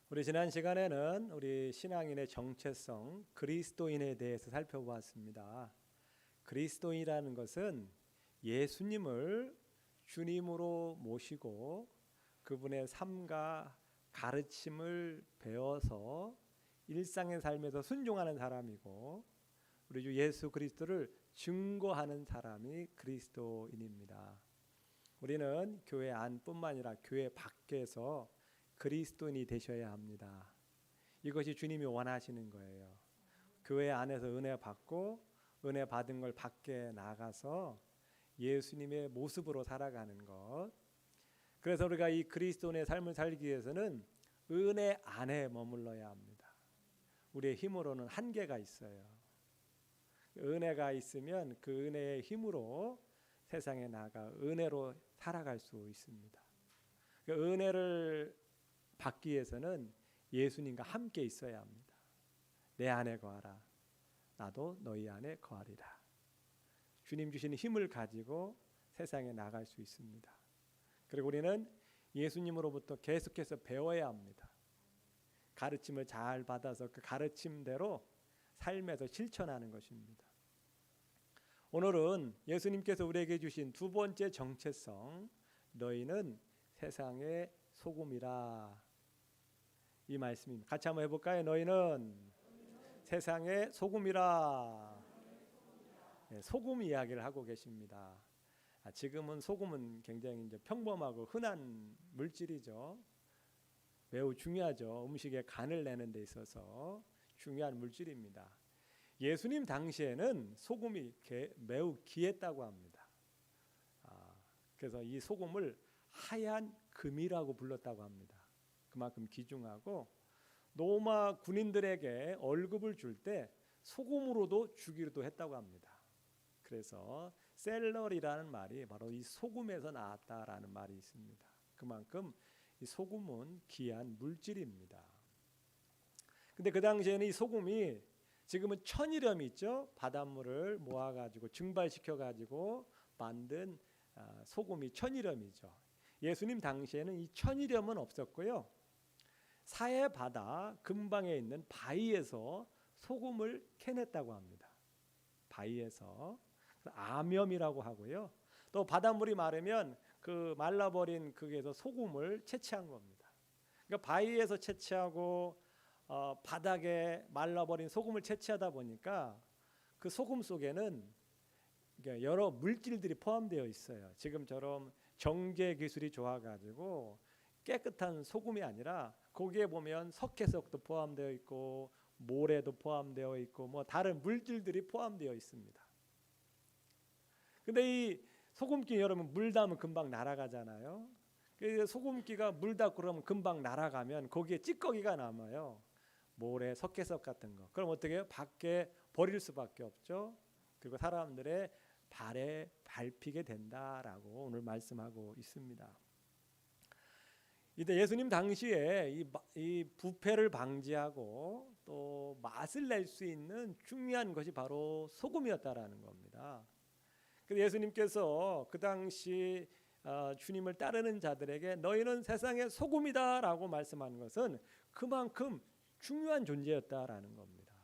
우리 지난 시간에는 우리 신앙인의 정체성, 그리스도인에 대해서 살펴보았습니다. 그리스도인이라는 것은 예수님을 주님으로 모시고 그분의 삶과 가르침을 배워서 일상의 삶에서 순종하는 사람이고, 우리 주 예수 그리스도를 증거하는 사람이 그리스도인입니다. 우리는 교회 안뿐만 아니라 교회 밖에서 그리스도인이 되셔야 합니다. 이것이 주님이 원하시는 거예요. 교회 안에서 은혜 받고 은혜 받은 걸 밖에 나가서 예수님의 모습으로 살아가는 것. 그래서 우리가 이 그리스도인의 삶을 살기 위해서는 은혜 안에 머물러야 합니다. 우리의 힘으로는 한계가 있어요. 은혜가 있으면 그 은혜의 힘으로 세상에 나가 은혜로 살아갈 수 있습니다. 그 은혜를 받기 위해서는 예수님과 함께 있어야 합니다. 내 안에 거하라. 나도 너희 안에 거하리라. 주님 주시는 힘을 가지고 세상에 나갈 수 있습니다. 그리고 우리는 예수님으로부터 계속해서 배워야 합니다. 가르침을 잘 받아서 그 가르침대로 삶에서 실천하는 것입니다. 오늘은 예수님께서 우리에게 주신 두 번째 정체성, 너희는 세상의 소금이라, 이 말씀입니다. 같이 한번 해볼까요? 너희는 세상의 소금이라. 네, 소금 이야기를 하고 계십니다. 지금은 소금은 굉장히 이제 평범하고 흔한 물질이죠. 매우 중요하죠. 음식에 간을 내는 데 있어서 중요한 물질입니다. 예수님 당시에는 소금이 매우 귀했다고 합니다. 그래서 이 소금을 하얀 금이라고 불렀다고 합니다. 그만큼 귀중하고, 로마 군인들에게 월급을 줄 때 소금으로도 주기도 했다고 합니다. 그래서 셀러리라는 말이 바로 이 소금에서 나왔다라는 말이 있습니다. 그만큼 이 소금은 귀한 물질입니다. 근데 그 당시에는 이 소금이, 지금은 천일염이 있죠. 바닷물을 모아가지고 증발시켜가지고 만든 소금이 천일염이죠. 예수님 당시에는 이 천일염은 없었고요. 사해 바다 근방에 있는 바위에서 소금을 캐냈다고 합니다. 바위에서 암염이라고 하고요. 또 바닷물이 마르면 그 말라버린 거기에서 소금을 채취한 겁니다. 그러니까 바위에서 채취하고 바닥에 말라버린 소금을 채취하다 보니까 그 소금 속에는 여러 물질들이 포함되어 있어요. 지금처럼 정제 기술이 좋아가지고 깨끗한 소금이 아니라 거기에 보면 석회석도 포함되어 있고 모래도 포함되어 있고 뭐 다른 물질들이 포함되어 있습니다. 근데 이 소금기, 여러분 물 닿으면 금방 날아가잖아요. 소금기가 물 닿고 그러면 금방 날아가면 거기에 찌꺼기가 남아요. 모래, 석회석 같은 거. 그럼 어떻게 해요? 밖에 버릴 수밖에 없죠. 그리고 사람들의 발에 밟히게 된다라고 오늘 말씀하고 있습니다. 이때 예수님 당시에 이 부패를 방지하고 또 맛을 낼 수 있는 중요한 것이 바로 소금이었다라는 겁니다. 그래서 예수님께서 그 당시 주님을 따르는 자들에게 너희는 세상의 소금이다라고 말씀하는 것은 그만큼 중요한 존재였다라는 겁니다.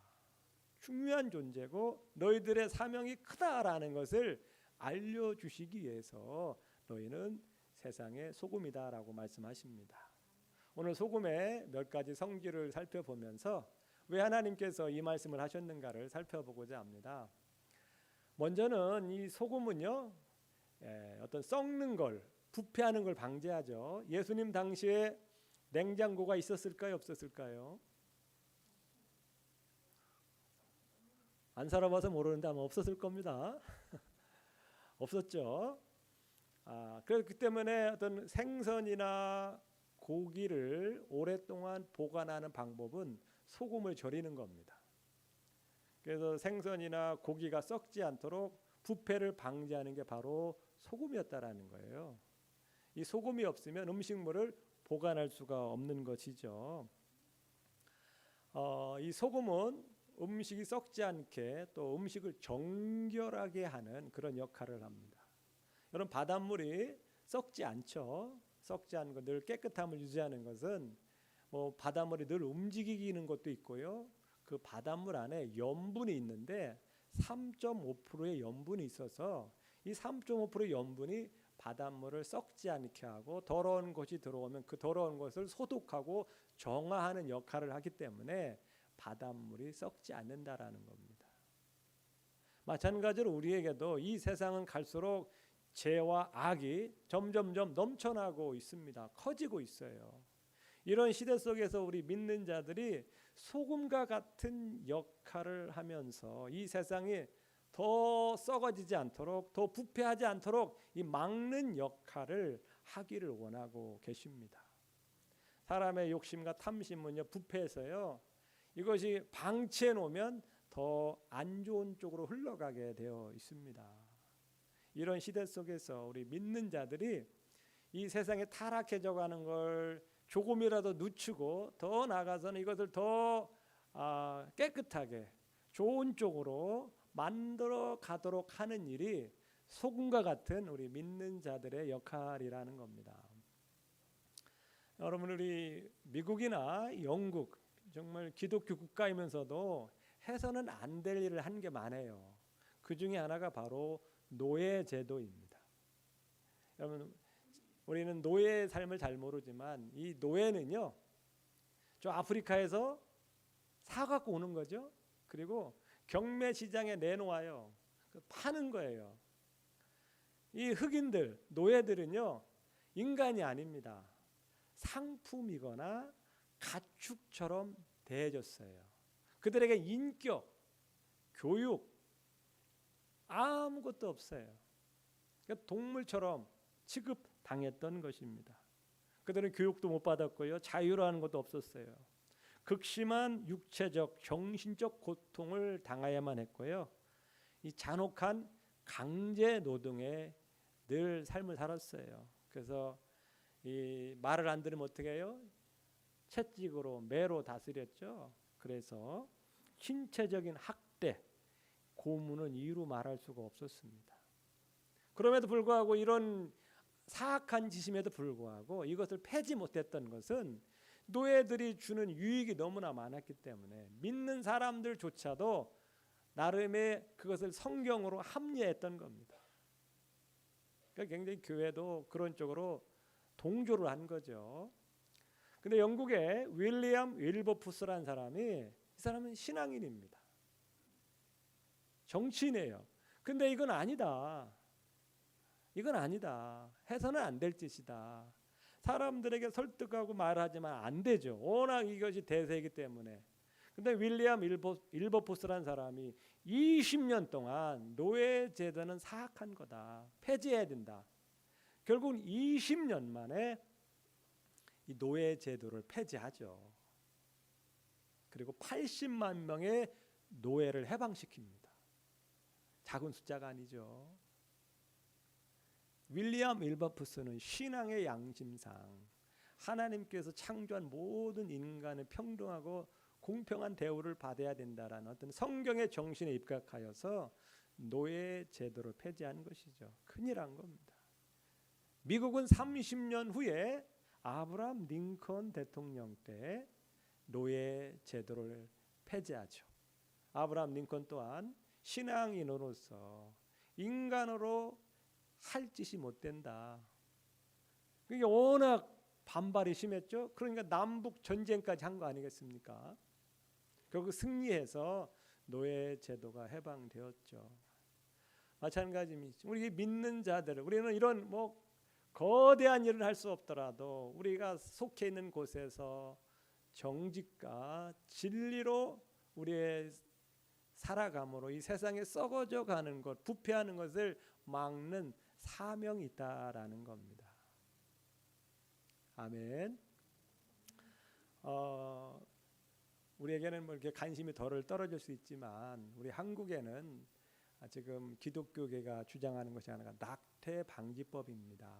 중요한 존재고 너희들의 사명이 크다라는 것을 알려주시기 위해서 너희는 세상의 소금이다라고 말씀하십니다. 오늘 소금의 몇 가지 성질을 살펴보면서 왜 하나님께서 이 말씀을 하셨는가를 살펴보고자 합니다. 먼저는 이 소금은요, 어떤 썩는 걸, 부패하는 걸 방지하죠. 예수님 당시에 냉장고가 있었을까요, 없었을까요? 안 살아봐서 모르는데 아마 없었을 겁니다. 없었죠. 그렇기 때문에 어떤 생선이나 고기를 오랫동안 보관하는 방법은 소금을 절이는 겁니다. 그래서 생선이나 고기가 썩지 않도록 부패를 방지하는 게 바로 소금이었다라는 거예요. 이 소금이 없으면 음식물을 보관할 수가 없는 것이죠. 이 소금은 음식이 썩지 않게 또 음식을 정결하게 하는 그런 역할을 합니다. 여러분, 바닷물이 썩지 않죠. 썩지 않고 늘 깨끗함을 유지하는 것은 바닷물이 늘 움직이는 것도 있고요. 그 바닷물 안에 염분이 있는데 3.5%의 염분이 있어서 이 3.5%의 염분이 바닷물을 썩지 않게 하고 더러운 것이 들어오면 그 더러운 것을 소독하고 정화하는 역할을 하기 때문에 바닷물이 썩지 않는다라는 겁니다. 마찬가지로 우리에게도 이 세상은 갈수록 죄와 악이 점점점 넘쳐나고 있습니다. 커지고 있어요. 이런 시대 속에서 우리 믿는 자들이 소금과 같은 역할을 하면서 이 세상이 더 썩어지지 않도록, 더 부패하지 않도록 이 막는 역할을 하기를 원하고 계십니다. 사람의 욕심과 탐심은요, 부패해서요, 이것이 방치해 놓으면 더 안 좋은 쪽으로 흘러가게 되어 있습니다. 이런 시대 속에서 우리 믿는 자들이 이 세상에 타락해져 가는 걸 조금이라도 늦추고 더 나아가서는 이것을 더 깨끗하게 좋은 쪽으로 만들어 가도록 하는 일이 소금과 같은 우리 믿는 자들의 역할이라는 겁니다. 여러분, 우리 미국이나 영국 정말 기독교 국가이면서도 해서는 안 될 일을 한 게 많아요. 그 중에 하나가 바로 노예 제도입니다. 여러분, 우리는 노예의 삶을 잘 모르지만 이 노예는요, 저 아프리카에서 사갖고 오는 거죠. 그리고 경매 시장에 내놓아요. 파는 거예요. 이 흑인들, 노예들은요, 인간이 아닙니다. 상품이거나 가축처럼 대해졌어요. 그들에게 인격, 교육 아무것도 없어요. 그러니까 동물처럼 취급당했던 것입니다. 그들은 교육도 못 받았고요, 자유라는 것도 없었어요. 극심한 육체적, 정신적 고통을 당해야만 했고요, 이 잔혹한 강제 노동에 늘 삶을 살았어요. 그래서 이 말을 안 들으면 어떻게 해요? 채찍으로, 매로 다스렸죠. 그래서 신체적인 학대, 고문은 이루 말할 수가 없었습니다. 그럼에도 불구하고 이런 사악한 짓임에도 불구하고 이것을 폐지 못했던 것은 노예들이 주는 유익이 너무나 많았기 때문에 믿는 사람들조차도 나름의 그것을 성경으로 합리했던 겁니다. 그러니까 굉장히 교회도 그런 쪽으로 동조를 한 거죠. 근데 영국의 윌리엄 윌버푸스라는 사람이, 이 사람은 신앙인입니다. 정치인이에요. 근데 이건 아니다. 이건 아니다. 해서는 안 될 짓이다. 사람들에게 설득하고 말하지만 안 되죠. 워낙 이것이 대세이기 때문에. 근데 윌리엄 윌버푸스라는 사람이 20년 동안 노예 제도는 사악한 거다, 폐지해야 된다. 결국 20년 만에 이 노예 제도를 폐지하죠. 그리고 80만 명의 노예를 해방시킵니다. 작은 숫자가 아니죠. 윌리엄 윌버푸스는 신앙의 양심상 하나님께서 창조한 모든 인간은 평등하고 공평한 대우를 받아야 된다라는 어떤 성경의 정신에 입각하여서 노예 제도를 폐지한 것이죠. 큰일 난 겁니다. 미국은 30년 후에 아브라함 링컨 대통령 때 노예 제도를 폐지하죠. 아브라함 링컨 또한 신앙인으로서 인간으로 할 짓이 못 된다. 그게 워낙 반발이 심했죠. 그러니까 남북 전쟁까지 한 거 아니겠습니까? 결국 승리해서 노예 제도가 해방되었죠. 마찬가지입니다. 우리 믿는 자들, 우리는 이런 거대한 일을 할 수 없더라도 우리가 속해 있는 곳에서 정직과 진리로 우리의 살아감으로 이 세상에 썩어져 가는 것, 부패하는 것을 막는 사명이 있다라는 겁니다. 아멘. 우리에게는 이렇게 관심이 덜 떨어질 수 있지만 우리 한국에는 지금 기독교계가 주장하는 것이 하나가 낙태 방지법입니다.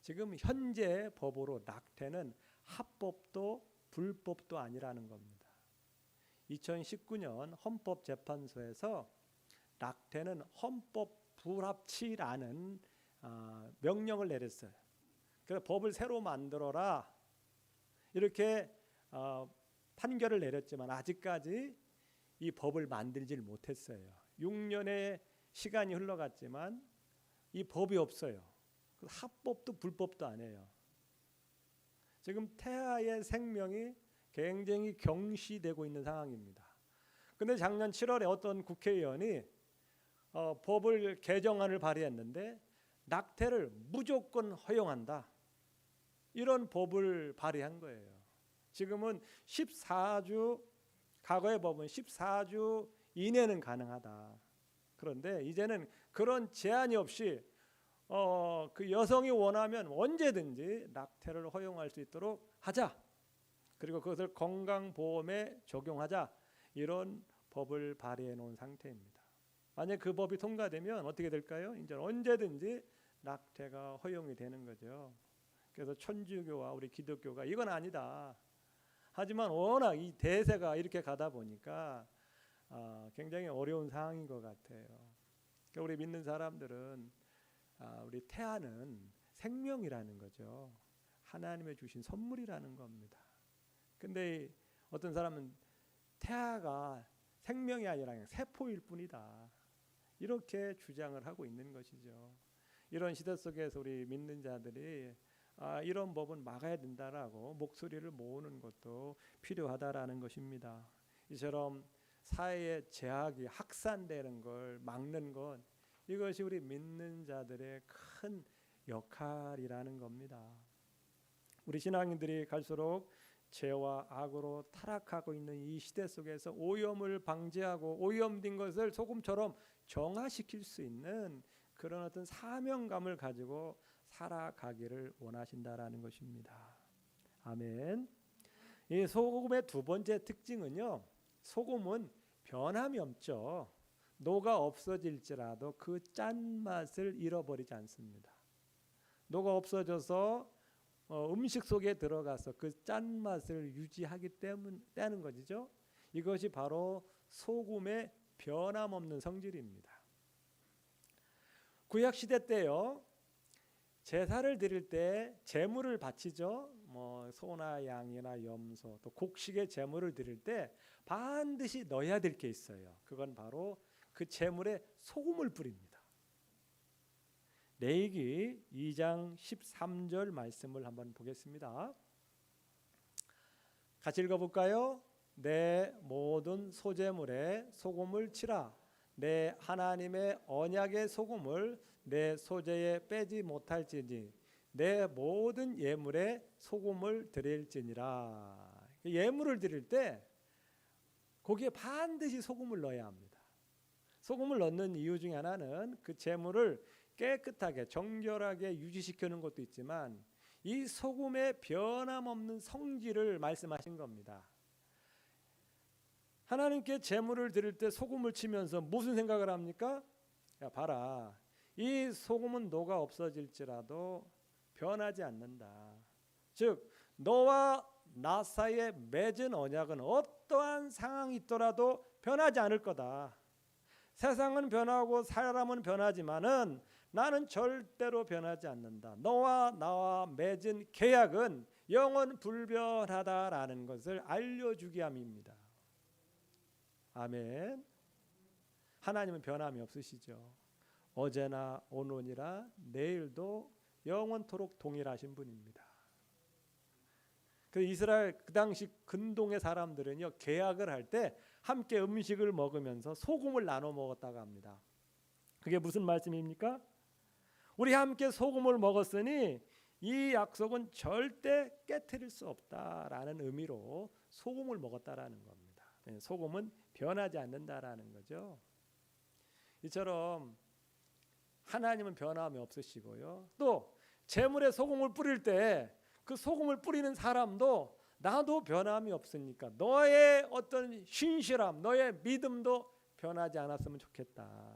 지금 현재 법으로 낙태는 합법도 불법도 아니라는 겁니다. 2019년 헌법재판소에서 낙태는 헌법 불합치라는 명령을 내렸어요. 그래서 법을 새로 만들어라. 이렇게 판결을 내렸지만 아직까지 이 법을 만들질 못했어요. 6년의 시간이 흘러갔지만 이 법이 없어요. 합법도 불법도 안 해요. 지금 태아의 생명이 굉장히 경시되고 있는 상황입니다. 근데 작년 7월에 어떤 국회의원이 법을 개정안을 발의했는데 낙태를 무조건 허용한다. 이런 법을 발의한 거예요. 지금은 14주, 과거의 법은 14주 이내는 가능하다. 그런데 이제는 그런 제한이 없이 그 여성이 원하면 언제든지 낙태를 허용할 수 있도록 하자. 그리고 그것을 건강보험에 적용하자. 이런 법을 발의해 놓은 상태입니다. 만약 그 법이 통과되면 어떻게 될까요? 이제 언제든지 낙태가 허용이 되는 거죠. 그래서 천주교와 우리 기독교가 이건 아니다. 하지만 워낙 이 대세가 이렇게 가다 보니까 굉장히 어려운 상황인 것 같아요. 그러니까 우리 믿는 사람들은 우리 태아는 생명이라는 거죠. 하나님의 주신 선물이라는 겁니다. 근데 어떤 사람은 태아가 생명이 아니라 그냥 세포일 뿐이다. 이렇게 주장을 하고 있는 것이죠. 이런 시대 속에서 우리 믿는 자들이 이런 법은 막아야 된다라고 목소리를 모으는 것도 필요하다라는 것입니다. 이처럼 사회의 제약이 확산되는 걸 막는 것, 이것이 우리 믿는 자들의 큰 역할이라는 겁니다. 우리 신앙인들이 갈수록 죄와 악으로 타락하고 있는 이 시대 속에서 오염을 방지하고 오염된 것을 소금처럼 정화시킬 수 있는 그런 어떤 사명감을 가지고 살아가기를 원하신다라는 것입니다. 아멘. 이 소금의 두 번째 특징은요, 소금은 변함이 없죠. 녹아 없어질지라도 그 짠맛을 잃어버리지 않습니다. 녹아 없어져서 음식 속에 들어가서 그 짠맛을 유지하기 때문에 것이죠. 이것이 바로 소금의 변함없는 성질입니다. 구약시대 때요, 제사를 드릴 때 제물을 바치죠. 소나 양이나 염소, 또 곡식의 제물을 드릴 때 반드시 넣어야 될 게 있어요. 그건 바로 그 제물에 소금을 뿌립니다. 레위기 2장 13절 말씀을 한번 보겠습니다. 같이 읽어볼까요? 내 모든 소제물에 소금을 치라. 내 하나님의 언약의 소금을 내 소제에 빼지 못할지니 내 모든 예물에 소금을 드릴지니라. 예물을 드릴 때 거기에 반드시 소금을 넣어야 합니다. 소금을 넣는 이유 중에 하나는 그 제물을 깨끗하게 정결하게 유지시키는 것도 있지만 이 소금의 변함없는 성질을 말씀하신 겁니다. 하나님께 제물을 드릴 때 소금을 치면서 무슨 생각을 합니까? 야, 봐라, 이 소금은 녹아 없어질지라도 변하지 않는다. 즉 너와 나 사이에 맺은 언약은 어떠한 상황이 있더라도 변하지 않을 거다. 세상은 변하고 사람은 변하지만은 나는 절대로 변하지 않는다. 너와 나와 맺은 계약은 영원 불변하다라는 것을 알려주기 함입니다. 아멘. 하나님은 변함이 없으시죠. 어제나 오늘이라 내일도 영원토록 동일하신 분입니다. 그 이스라엘 그 당시 근동의 사람들은요, 계약을 할 때 함께 음식을 먹으면서 소금을 나눠 먹었다고 합니다. 그게 무슨 말씀입니까? 우리 함께 소금을 먹었으니 이 약속은 절대 깨트릴 수 없다라는 의미로 소금을 먹었다라는 겁니다. 소금은 변하지 않는다라는 거죠. 이처럼 하나님은 변함이 없으시고요. 또 제물에 소금을 뿌릴 때 그 소금을 뿌리는 사람도 나도 변함이 없으니까 너의 어떤 신실함, 너의 믿음도 변하지 않았으면 좋겠다.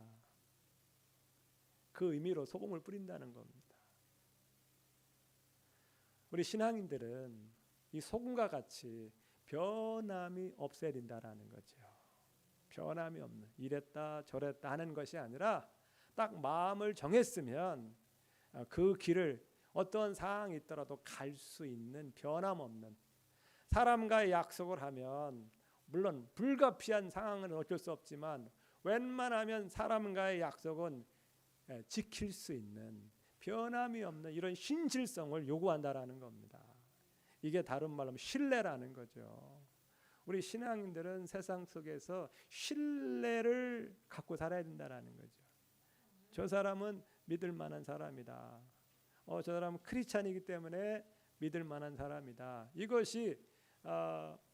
그 의미로 소금을 뿌린다는 겁니다. 우리 신앙인들은 이 소금과 같이 변함이 없어야 된다라는 거죠. 변함이 없는, 이랬다 저랬다 하는 것이 아니라 딱 마음을 정했으면 그 길을 어떤 상황이 있더라도 갈 수 있는 변함없는, 사람과의 약속을 하면 물론 불가피한 상황은 어쩔 수 없지만 웬만하면 사람과의 약속은 지킬 수 있는 변함이 없는 이런 신실성을 요구한다라는 겁니다. 이게 다른 말로 신뢰라는 거죠. 우리 신앙인들은 세상 속에서 신뢰를 갖고 살아야 된다라는 거죠. 저 사람은 믿을 만한 사람이다. 저 사람은 크리스찬이기 때문에 믿을 만한 사람이다. 이것이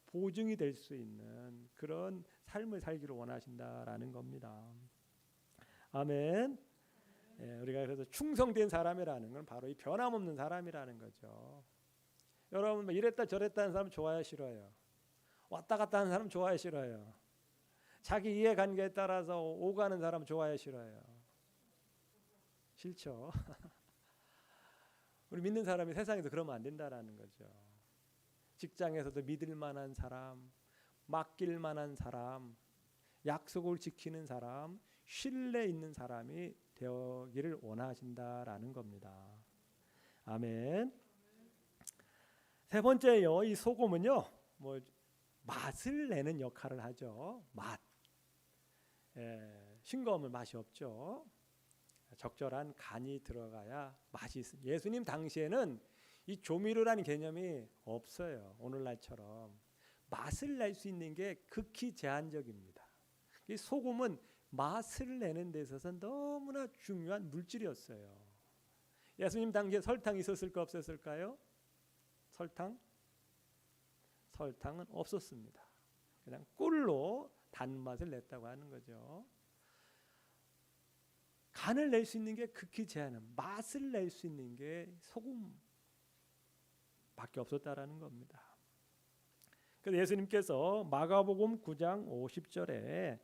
보증이 될 수 있는 그런 삶을 살기를 원하신다라는 겁니다. 아멘. 우리가 그래서 충성된 사람이라는 건 바로 이 변함없는 사람이라는 거죠. 여러분 이랬다 저랬다 하는 사람 좋아요, 싫어요? 왔다 갔다 하는 사람 좋아요, 싫어요? 자기 이해관계에 따라서 오가는 사람 좋아요, 싫어요? 싫죠. 우리 믿는 사람이 세상에서 그러면 안 된다라는 거죠. 직장에서도 믿을 만한 사람, 맡길 만한 사람, 약속을 지키는 사람, 신뢰 있는 사람이 되기를 원하신다라는 겁니다. 아멘. 세 번째요, 이 소금은요, 맛을 내는 역할을 하죠. 맛. 싱거우면 맛이 없죠. 적절한 간이 들어가야 맛이 있습니다. 예수님 당시에는 이 조미료라는 개념이 없어요. 오늘날처럼 맛을 낼 수 있는 게 극히 제한적입니다. 이 소금은 맛을 내는 데 있어서 너무나 중요한 물질이었어요. 예수님 당시에 설탕이 있었을까 없었을까요? 설탕은 없었습니다. 그냥 꿀로 단맛을 냈다고 하는 거죠. 간을 낼 수 있는 게 극히 제한은 맛을 낼 수 있는 게 소금밖에 없었다라는 겁니다. 그래서 예수님께서 마가복음 9장 50절에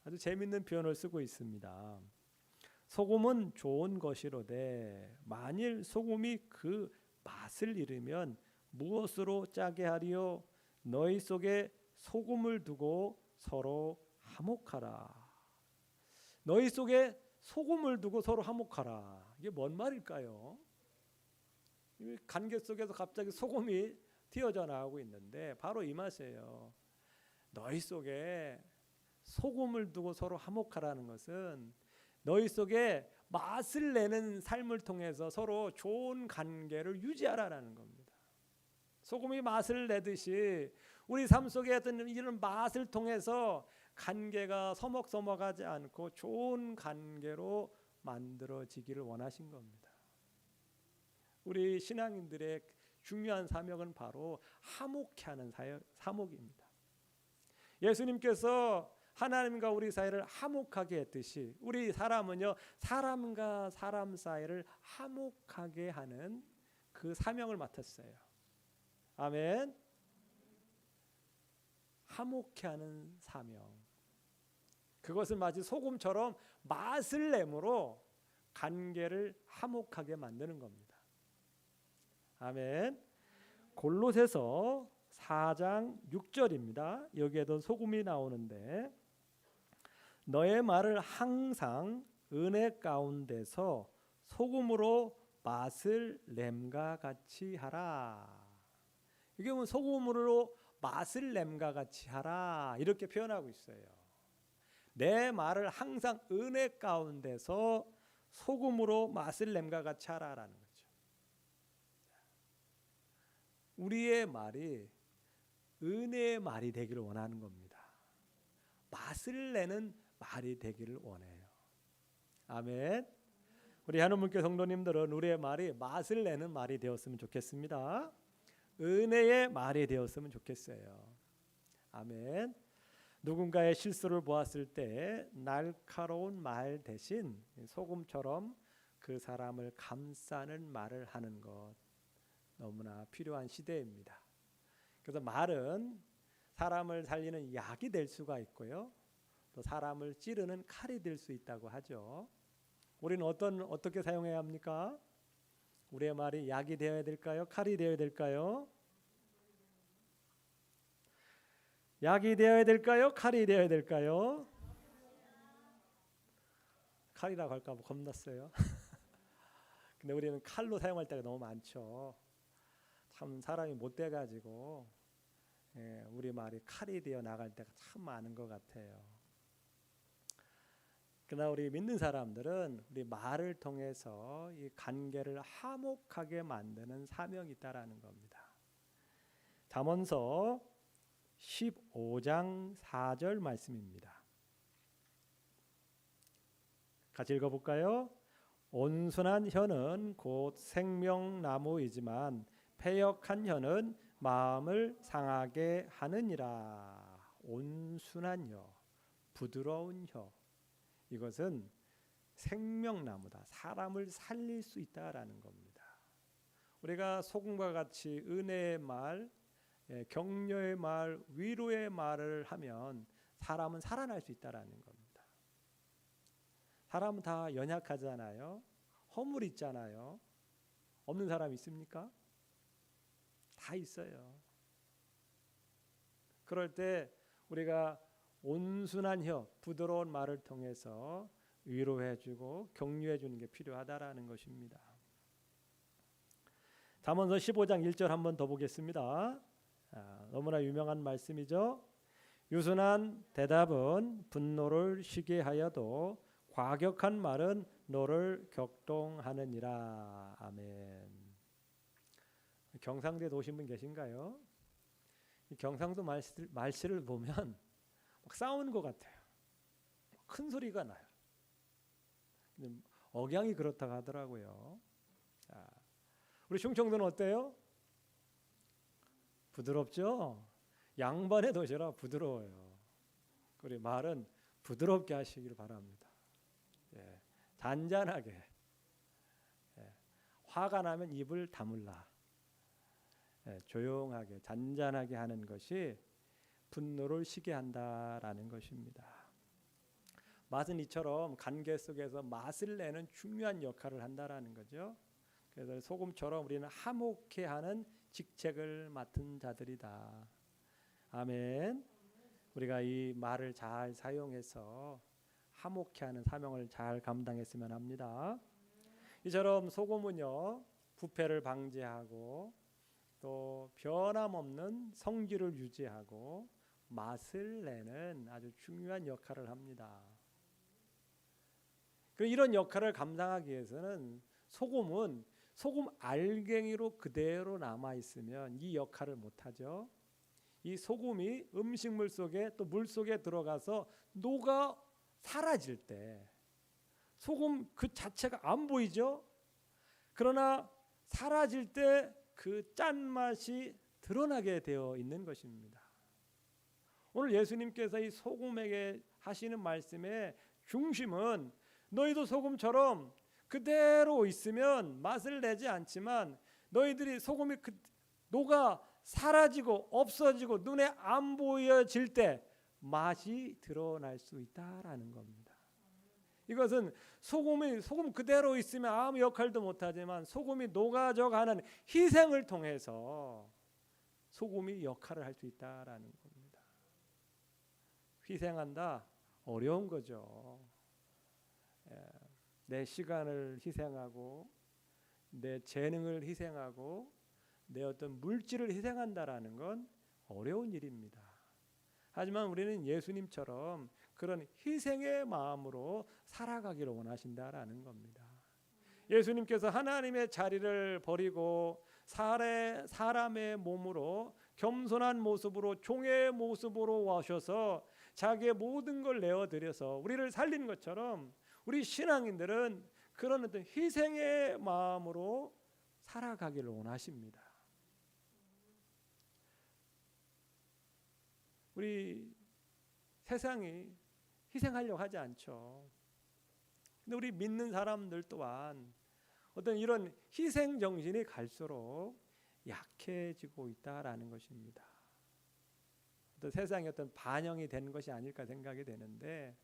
아주 재밌는 표현을 쓰고 있습니다. 소금은 좋은 것이로되 만일 소금이 그 맛을 잃으면 무엇으로 짜게 하리요? 너희 속에 소금을 두고 서로 화목하라. 너희 속에 소금을 두고 서로 화목하라. 이게 뭔 말일까요? 관계 속에서 갑자기 소금이 튀어져 나오고 있는데 바로 이 맛이에요. 너희 속에 소금을 두고 서로 화목하라는 것은 너희 속에 맛을 내는 삶을 통해서 서로 좋은 관계를 유지하라는 겁니다. 소금이 맛을 내듯이 우리 삶 속에 어떤 이런 맛을 통해서 관계가 서먹서먹하지 않고 좋은 관계로 만들어지기를 원하신 겁니다. 우리 신앙인들의 중요한 사명은 바로 화목케 하는 사목입니다. 예수님께서 하나님과 우리 사이를 화목하게 했듯이 우리 사람은요, 사람과 사람 사이를 화목하게 하는 그 사명을 맡았어요. 아멘. 화목케 하는 사명. 그것은 마치 소금처럼 맛을 내므로 관계를 화목하게 만드는 겁니다. 아멘. 골로새서 4장 6절입니다. 여기에도 소금이 나오는데 너의 말을 항상 은혜 가운데서 소금으로 맛을 냄과 같이 하라. 이게 뭐 소금으로 맛을 냄과 같이 하라 이렇게 표현하고 있어요. 내 말을 항상 은혜 가운데서 소금으로 맛을 냄과 같이 하라라는 거죠. 우리의 말이 은혜의 말이 되기를 원하는 겁니다. 맛을 내는 말이 되기를 원해요. 아멘. 우리 한우문교 성도님들은 우리의 말이 맛을 내는 말이 되었으면 좋겠습니다. 은혜의 말이 되었으면 좋겠어요. 아멘. 누군가의 실수를 보았을 때 날카로운 말 대신 소금처럼 그 사람을 감싸는 말을 하는 것 너무나 필요한 시대입니다. 그래서 말은 사람을 살리는 약이 될 수가 있고요. 또 사람을 찌르는 칼이 될 수 있다고 하죠. 우리는 어떻게 사용해야 합니까? 우리의 말이 약이 되어야 될까요? 칼이 되어야 될까요? 약이 되어야 될까요? 칼이 되어야 될까요? 칼이라고 할까 봐 겁났어요. 근데 우리는 칼로 사용할 때가 너무 많죠. 참 사람이 못돼 가지고 우리 말이 칼이 되어 나갈 때가 참 많은 것 같아요. 그러나 우리 믿는 사람들은 우리 말을 통해서 이 관계를 화목하게 만드는 사명이 있다라는 겁니다. 잠언서 15장 4절 말씀입니다. 같이 읽어볼까요? 온순한 혀는 곧 생명나무이지만 패역한 혀는 마음을 상하게 하느니라. 온순한 혀, 부드러운 혀, 이것은 생명나무다. 사람을 살릴 수 있다라는 겁니다. 우리가 소금과 같이 은혜의 말, 격려의 말, 위로의 말을 하면 사람은 살아날 수 있다라는 겁니다. 사람은 다 연약하잖아요. 허물 있잖아요. 없는 사람 있습니까? 다 있어요. 그럴 때 우리가 온순한 혀, 부드러운 말을 통해서 위로해주고 격려해주는 게 필요하다라는 것입니다. 잠언서 15장 1절 한번 더 보겠습니다. 너무나 유명한 말씀이죠. 유순한 대답은 분노를 쉬게 하여도 과격한 말은 너를 격동하느니라. 아멘. 경상도에 오신 분 계신가요? 경상도 말씨를 보면 막 싸우는 것 같아요. 큰 소리가 나요. 억양이 그렇다고 하더라고요. 우리 충청도는 어때요? 부드럽죠? 양반의 도시라 부드러워요. 우리 말은 부드럽게 하시길 바랍니다. 잔잔하게. 화가 나면 입을 다물라. 조용하게 잔잔하게 하는 것이 분노를 쉬게 한다라는 것입니다. 맛은 이처럼 관계 속에서 맛을 내는 중요한 역할을 한다라는 거죠. 그래서 소금처럼 우리는 화목케 하는 직책을 맡은 자들이다. 아멘. 우리가 이 말을 잘 사용해서 화목케 하는 사명을 잘 감당했으면 합니다. 이처럼 소금은요, 부패를 방지하고 또 변함없는 성질을 유지하고 맛을 내는 아주 중요한 역할을 합니다. 이런 역할을 감당하기 위해서는 소금은 소금 알갱이로 그대로 남아 있으면 이 역할을 못하죠. 이 소금이 음식물 속에 또 물 속에 들어가서 녹아 사라질 때 소금 그 자체가 안 보이죠. 그러나 사라질 때 그 짠맛이 드러나게 되어 있는 것입니다. 오늘 예수님께서 이 소금에게 하시는 말씀의 중심은 너희도 소금처럼 그대로 있으면 맛을 내지 않지만 너희들이 소금이 녹아 사라지고 없어지고 눈에 안 보여질 때 맛이 드러날 수 있다라는 겁니다. 이것은 소금 그대로 있으면 아무 역할도 못하지만 소금이 녹아져가는 희생을 통해서 소금이 역할을 할 수 있다라는 겁니다. 희생한다 어려운 거죠. 내 시간을 희생하고 내 재능을 희생하고 내 어떤 물질을 희생한다라는 건 어려운 일입니다. 하지만 우리는 예수님처럼 그런 희생의 마음으로 살아가기를 원하신다라는 겁니다. 예수님께서 하나님의 자리를 버리고 사람의 몸으로 겸손한 모습으로 종의 모습으로 오셔서 자기의 모든 걸 내어드려서 우리를 살린 것처럼 우리 신앙인들은 그런 어떤 희생의 마음으로 살아가기를 원하십니다. 우리 세상이 희생하려고 하지 않죠. 근데 우리 믿는 사람들 또한 어떤 이런 희생 정신이 갈수록 약해지고 있다라는 것입니다. 어떤 세상의 어떤 반영이 되는 것이 아닐까 생각이 되는데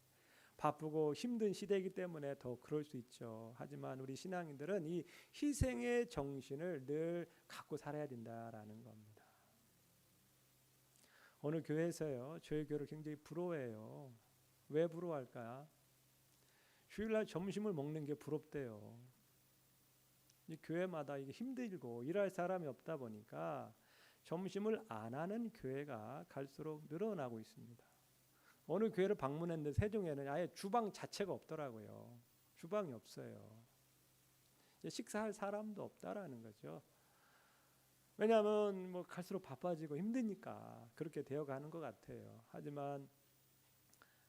바쁘고 힘든 시대이기 때문에 더 그럴 수 있죠. 하지만 우리 신앙인들은 이 희생의 정신을 늘 갖고 살아야 된다라는 겁니다. 어느 교회에서요, 저희 교회를 굉장히 부러워해요. 왜 부러워할까? 주일날 점심을 먹는 게 부럽대요. 이 교회마다 이게 힘들고 일할 사람이 없다 보니까 점심을 안 하는 교회가 갈수록 늘어나고 있습니다. 어느 교회를 방문했는데 세종에는 아예 주방 자체가 없더라고요. 주방이 없어요. 식사할 사람도 없다라는 거죠. 왜냐하면 뭐 갈수록 바빠지고 힘드니까 그렇게 되어가는 것 같아요. 하지만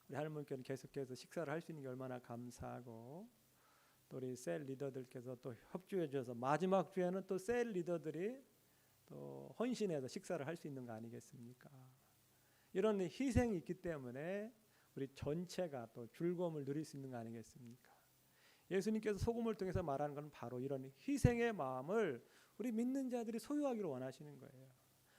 우리 할머니께는 계속해서 식사를 할 수 있는 게 얼마나 감사하고, 또 우리 셀 리더들께서 또 협조해 주셔서 마지막 주에는 또 셀 리더들이 또 헌신해서 식사를 할 수 있는 거 아니겠습니까? 이런 희생이 있기 때문에 우리 전체가 또 즐거움을 누릴 수 있는 거 아니겠습니까? 예수님께서 소금을 통해서 말하는 건 바로 이런 희생의 마음을 우리 믿는 자들이 소유하기를 원하시는 거예요.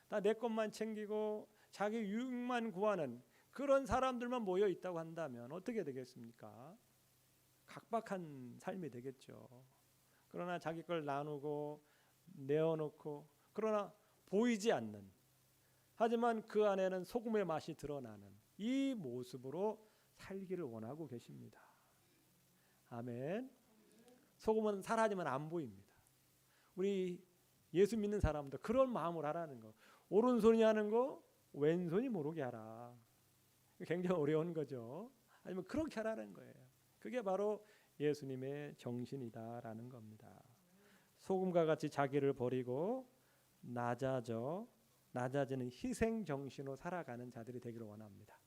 다 내 것만 챙기고 자기 유익만 구하는 그런 사람들만 모여 있다고 한다면 어떻게 되겠습니까? 각박한 삶이 되겠죠. 그러나 자기 걸 나누고 내어놓고, 그러나 보이지 않는, 하지만 그 안에는 소금의 맛이 드러나는 이 모습으로 살기를 원하고 계십니다. 아멘. 소금은 사라지면 안 보입니다. 우리 예수 믿는 사람도 그런 마음을 하라는 거. 오른손이 하는 거 왼손이 모르게 하라. 굉장히 어려운 거죠. 아니면 그렇게 하라는 거예요. 그게 바로 예수님의 정신이다라는 겁니다. 소금과 같이 자기를 버리고 낮아지는 희생 정신으로 살아가는 자들이 되기를 원합니다.